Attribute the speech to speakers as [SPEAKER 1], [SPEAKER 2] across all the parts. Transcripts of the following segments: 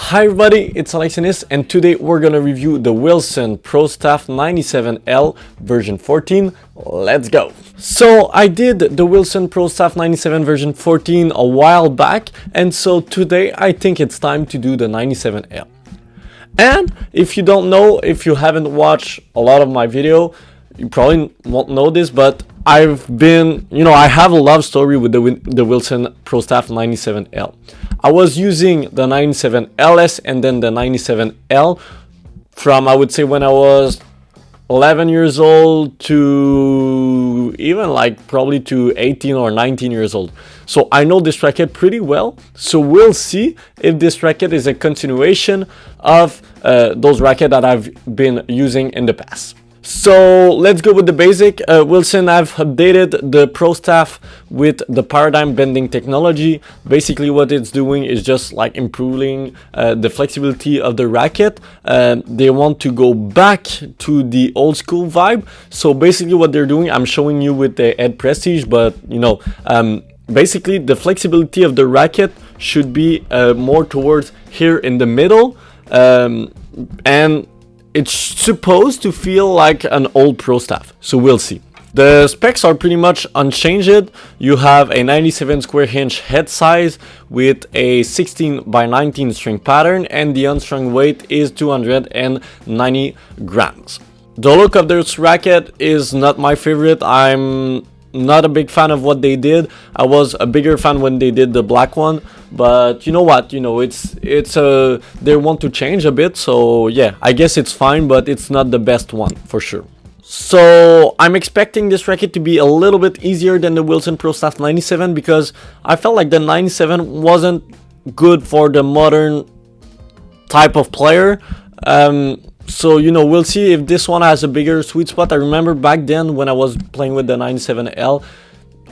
[SPEAKER 1] Hi everybody, it's Alexis and today we're gonna review the Wilson Pro Staff 97L version 14. Let's go! So I did the Wilson Pro Staff 97 version 14 a while back, and so today I think it's time to do the 97L. And if you don't know, if you haven't watched a lot of my video, you probably won't know this, but I've been, I have a love story with the Wilson Pro Staff 97L. I was using the 97LS and then the 97L from, I would say, when I was 11 years old to even probably to 18 or 19 years old. So I know this racket pretty well. So we'll see if this racket is a continuation of those rackets that I've been using in the past. So let's go with the basic. Wilson have updated the Pro Staff with the paradigm bending technology. Basically what it's doing is just improving the flexibility of the racket. They want to go back to the old school vibe. So basically what they're doing, I'm showing you with the Ed Prestige, but basically the flexibility of the racket should be more towards here in the middle, and it's supposed to feel like an old Pro Staff, so we'll see. The specs are pretty much unchanged. You have a 97 square inch head size with a 16 by 19 string pattern, and the unstrung weight is 290 grams. The look of this racket is not my favorite. I'm not a big fan of what they did. I was a bigger fan when they did the black one, but you know what, they want to change a bit, so yeah, I guess it's fine, but it's not the best one for sure. So I'm expecting this racket to be a little bit easier than the Wilson Pro Staff 97, because I felt like the 97 wasn't good for the modern type of player. So we'll see if this one has a bigger sweet spot. I remember back then when I was playing with the 97L,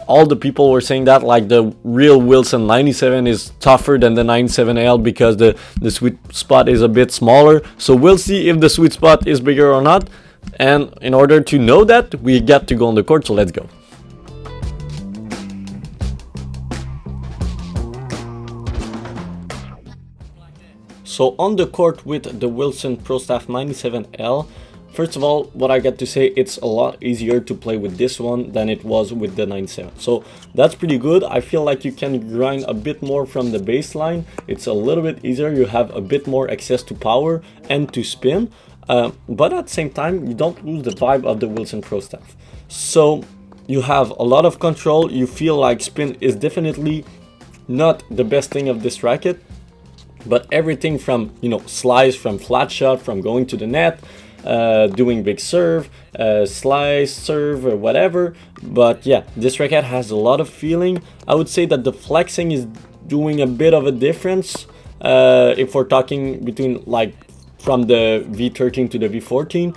[SPEAKER 1] all the people were saying that the real Wilson 97 is tougher than the 97L because the sweet spot is a bit smaller. So we'll see if the sweet spot is bigger or not, and in order to know that, we got to go on the court, so let's go. So on the court with the Wilson Pro Staff 97L, first of all, what I got to say, it's a lot easier to play with this one than it was with the 97. So that's pretty good. I feel like you can grind a bit more from the baseline. It's a little bit easier. You have a bit more access to power and to spin. But at the same time, you don't lose the vibe of the Wilson Pro Staff. So you have a lot of control. You feel like spin is definitely not the best thing of this racket. But everything from, slice, from flat shot, from going to the net, doing big serve, slice, serve, or whatever. But yeah, this racket has a lot of feeling. I would say that the flexing is doing a bit of a difference. If we're talking between from the V13 to the V14.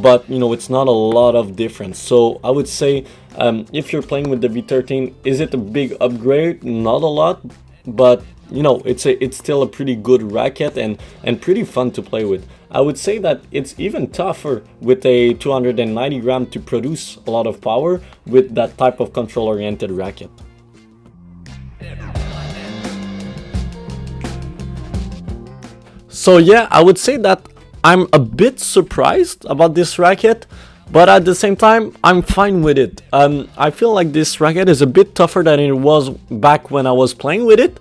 [SPEAKER 1] But it's not a lot of difference. So I would say if you're playing with the V13, is it a big upgrade? Not a lot, but it's still a pretty good racket and pretty fun to play with. I would say that it's even tougher with a 290 gram to produce a lot of power with that type of control oriented racket. So yeah, I would say that I'm a bit surprised about this racket, but at the same time, I'm fine with it. I feel like this racket is a bit tougher than it was back when I was playing with it.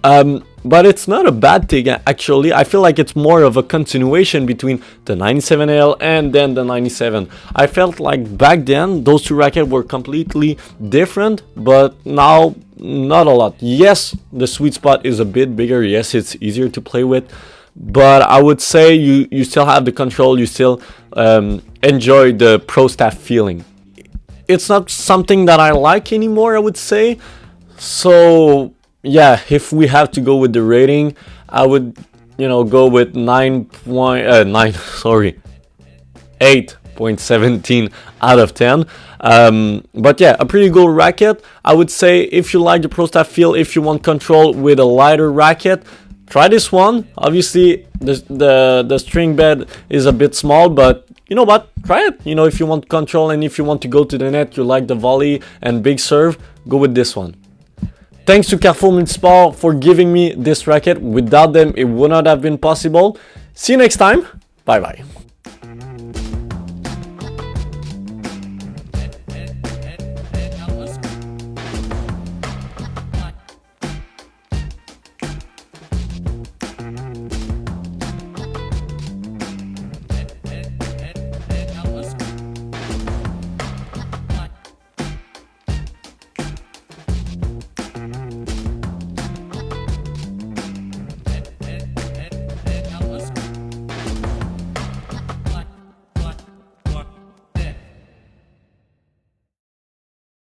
[SPEAKER 1] But it's not a bad thing, actually. I feel like it's more of a continuation between the 97L and then the 97. I felt like back then those two rackets were completely different, but now not a lot. Yes, the sweet spot is a bit bigger. Yes, it's easier to play with, but I would say you still have the control. You still enjoy the Pro Staff feeling. It's not something that I like anymore, I would say. So yeah, if we have to go with the rating, I would, go with 8.17 out of 10. But yeah, a pretty good racket. I would say if you like the Pro Staff feel, if you want control with a lighter racket, try this one. Obviously, the string bed is a bit small, but you know what? Try it. If you want control and if you want to go to the net, you like the volley and big serve, go with this one. Thanks to Carrefour Multisport for giving me this racket. Without them, it would not have been possible. See you next time. Bye bye.